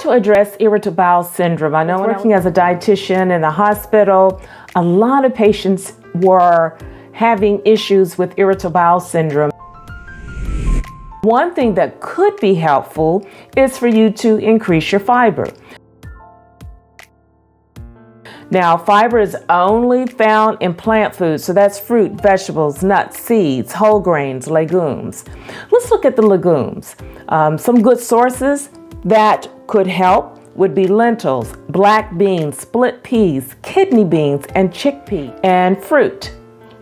to address irritable bowel syndrome. I know working as a dietitian in the hospital, a lot of patients were having issues with irritable bowel syndrome. One thing that could be helpful is for you to increase your fiber. Now, fiber is only found in plant foods, so that's fruit, vegetables, nuts, seeds, whole grains, legumes. Let's look at the legumes. Some good sources that could help would be lentils, black beans, split peas, kidney beans, and chickpea. And fruit,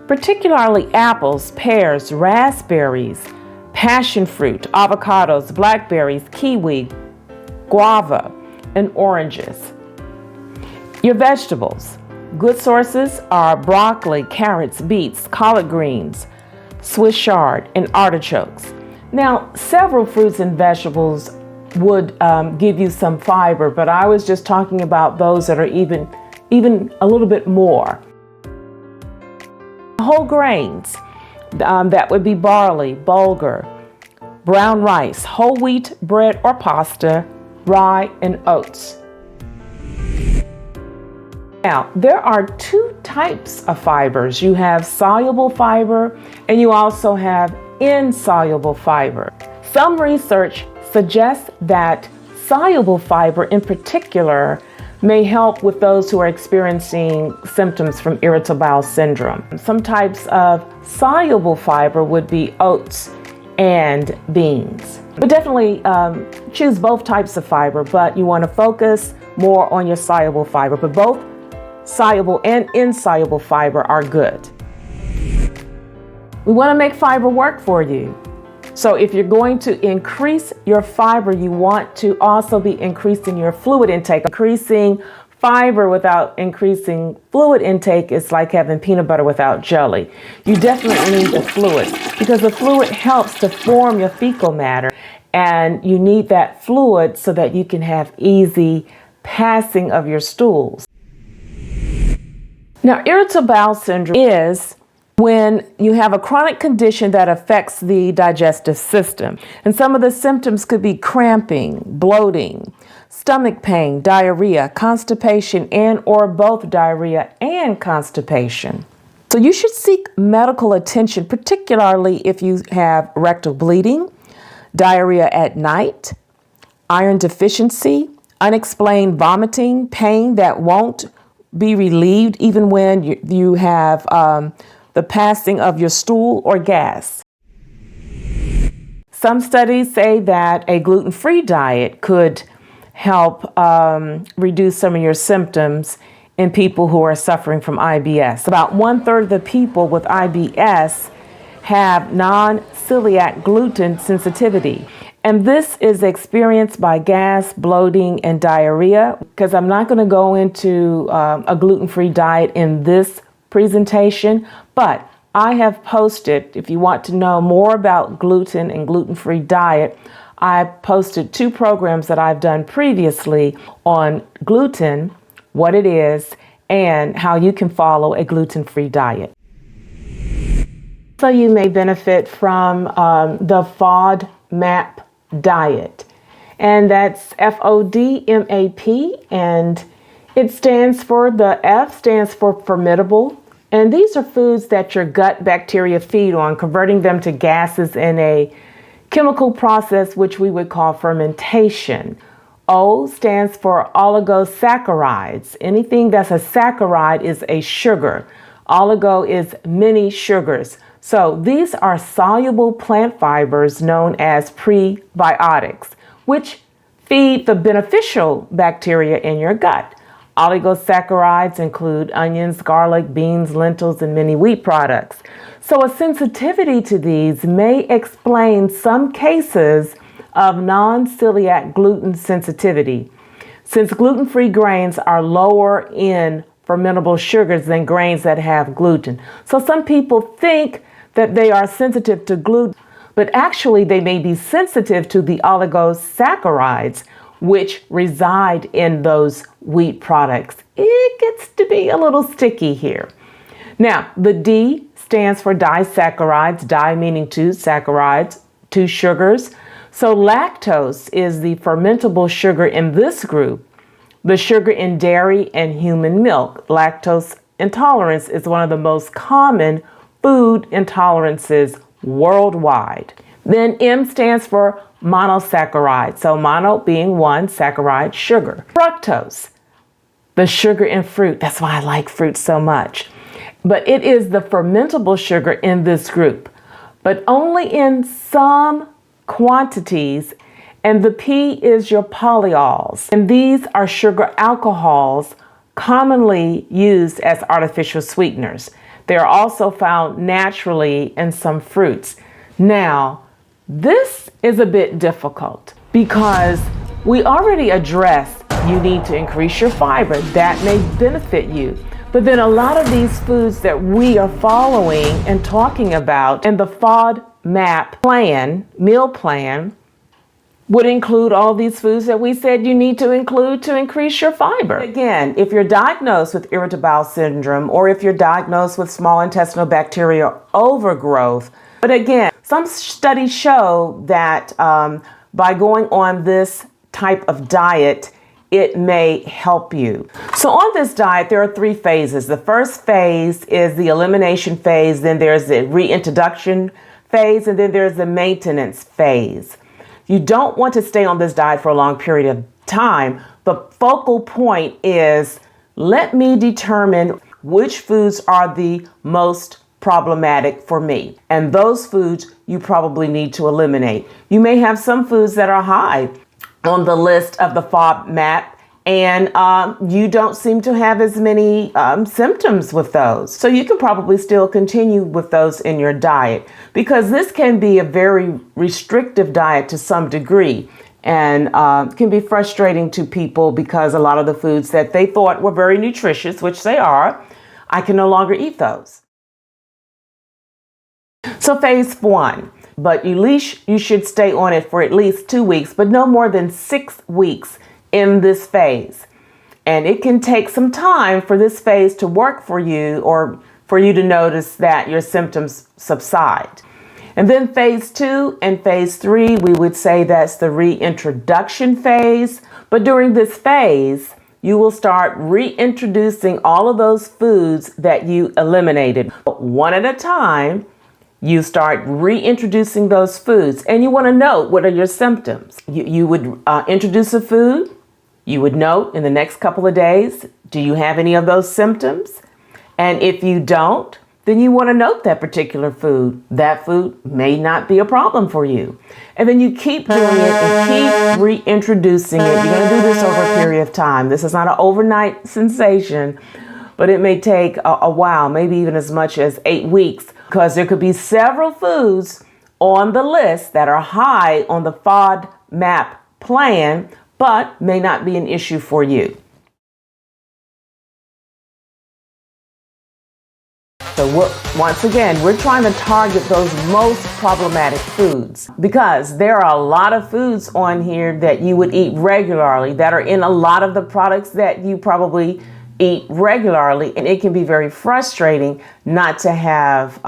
particularly apples, pears, raspberries, passion fruit, avocados, blackberries, kiwi, guava, and oranges. Your vegetables, good sources are broccoli, carrots, beets, collard greens, Swiss chard, and artichokes. Now, several fruits and vegetables would give you some fiber, but I was just talking about those that are even a little bit more. Whole grains, that would be barley, bulgur, brown rice, whole wheat bread or pasta, rye, and oats. Now, there are two types of fibers. You have soluble fiber and you also have insoluble fiber. Some research suggests that soluble fiber in particular may help with those who are experiencing symptoms from irritable bowel syndrome. Some types of soluble fiber would be oats and beans. But definitely choose both types of fiber, but you want to focus more on your soluble fiber. But both soluble and insoluble fiber are good. We want to make fiber work for you. So if you're going to increase your fiber, you want to also be increasing your fluid intake. Increasing fiber without increasing fluid intake is like having peanut butter without jelly. You definitely need the fluid because the fluid helps to form your fecal matter, and you need that fluid so that you can have easy passing of your stools. Now, irritable bowel syndrome is when you have a chronic condition that affects the digestive system. And some of the symptoms could be cramping, bloating, stomach pain, diarrhea, constipation, and or both diarrhea and constipation. So you should seek medical attention, particularly if you have rectal bleeding, diarrhea at night, iron deficiency, unexplained vomiting, pain that won't be relieved even when you have the passing of your stool or gas. Some studies say that a gluten-free diet could help reduce some of your symptoms in people who are suffering from IBS. About 1/3 of the people with IBS have non-celiac gluten sensitivity. And this is experienced by gas, bloating, and diarrhea. Because I'm not going to go into a gluten-free diet in this presentation, but I have posted, if you want to know more about gluten and gluten-free diet, I posted 2 programs that I've done previously on gluten, what it is, and how you can follow a gluten-free diet. So you may benefit from the FODMAP diet, and that's FODMAP, and it stands for, the F stands for formidable, and these are foods that your gut bacteria feed on, converting them to gases in a chemical process which we would call fermentation. O stands for oligosaccharides. Anything that's a saccharide is a sugar. Oligo is many sugars. So these are soluble plant fibers known as prebiotics, which feed the beneficial bacteria in your gut. Oligosaccharides include onions, garlic, beans, lentils, and many wheat products. So a sensitivity to these may explain some cases of non-celiac gluten sensitivity, since gluten-free grains are lower in fermentable sugars than grains that have gluten. So some people think that they are sensitive to gluten, but actually they may be sensitive to the oligosaccharides, which reside in those wheat products. It gets to be a little sticky here. Now, the D stands for disaccharides, di meaning two, saccharides, two sugars. So lactose is the fermentable sugar in this group, the sugar in dairy and human milk. Lactose intolerance is one of the most common food intolerances worldwide. Then M stands for monosaccharide. So mono being one, saccharide, sugar. Fructose, the sugar in fruit. That's why I like fruit so much. But it is the fermentable sugar in this group, but only in some quantities. And the P is your polyols. And these are sugar alcohols commonly used as artificial sweeteners. They are also found naturally in some fruits. Now, this is a bit difficult because we already addressed you need to increase your fiber. That may benefit you. But then a lot of these foods that we are following and talking about in the FODMAP plan, meal plan, would include all these foods that we said you need to include to increase your fiber. Again, if you're diagnosed with irritable bowel syndrome or if you're diagnosed with small intestinal bacterial overgrowth, but again, some studies show that by going on this type of diet, it may help you. So on this diet, there are 3 phases. The first phase is the elimination phase, then there's the reintroduction phase, and then there's the maintenance phase. You don't want to stay on this diet for a long period of time. The focal point is, let me determine which foods are the most problematic for me. And those foods you probably need to eliminate. You may have some foods that are high on the list of the FODMAP, and you don't seem to have as many symptoms with those. So you can probably still continue with those in your diet, because this can be a very restrictive diet to some degree, and can be frustrating to people because a lot of the foods that they thought were very nutritious, which they are, I can no longer eat those. So phase 1. But you should stay on it for at least 2 weeks, but no more than 6 weeks in this phase. And it can take some time for this phase to work for you, or for you to notice that your symptoms subside. And then phase 2 and phase 3, we would say that's the reintroduction phase. But during this phase, you will start reintroducing all of those foods that you eliminated. One at a time, you start reintroducing those foods, and you want to note what are your symptoms. You would introduce a food. You would note in the next couple of days, do you have any of those symptoms? And if you don't, then you want to note that particular food. That food may not be a problem for you. And then you keep doing it and keep reintroducing it. You're going to do this over a period of time. This is not an overnight sensation, but it may take a while, maybe even as much as 8 weeks, because there could be several foods on the list that are high on the FODMAP plan, but may not be an issue for you. So once again, we're trying to target those most problematic foods, because there are a lot of foods on here that you would eat regularly that are in a lot of the products that you probably eat regularly, and it can be very frustrating not to have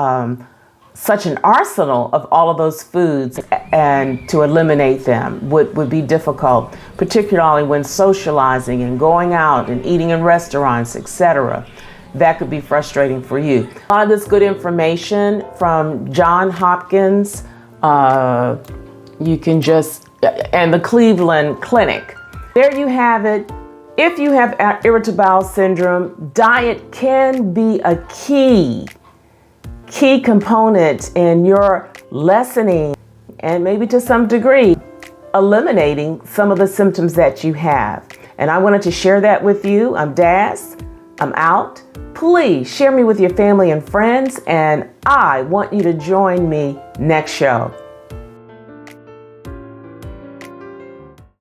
such an arsenal of all of those foods, and to eliminate them would be difficult, particularly when socializing and going out and eating in restaurants, etc. That could be frustrating for you. A lot of this good information from Johns Hopkins, you can just, and the Cleveland Clinic. There you have it. If you have irritable bowel syndrome, diet can be a key component in your lessening, and maybe to some degree, eliminating some of the symptoms that you have. And I wanted to share that with you. I'm Das. I'm out. Please share me with your family and friends, and I want you to join me next show.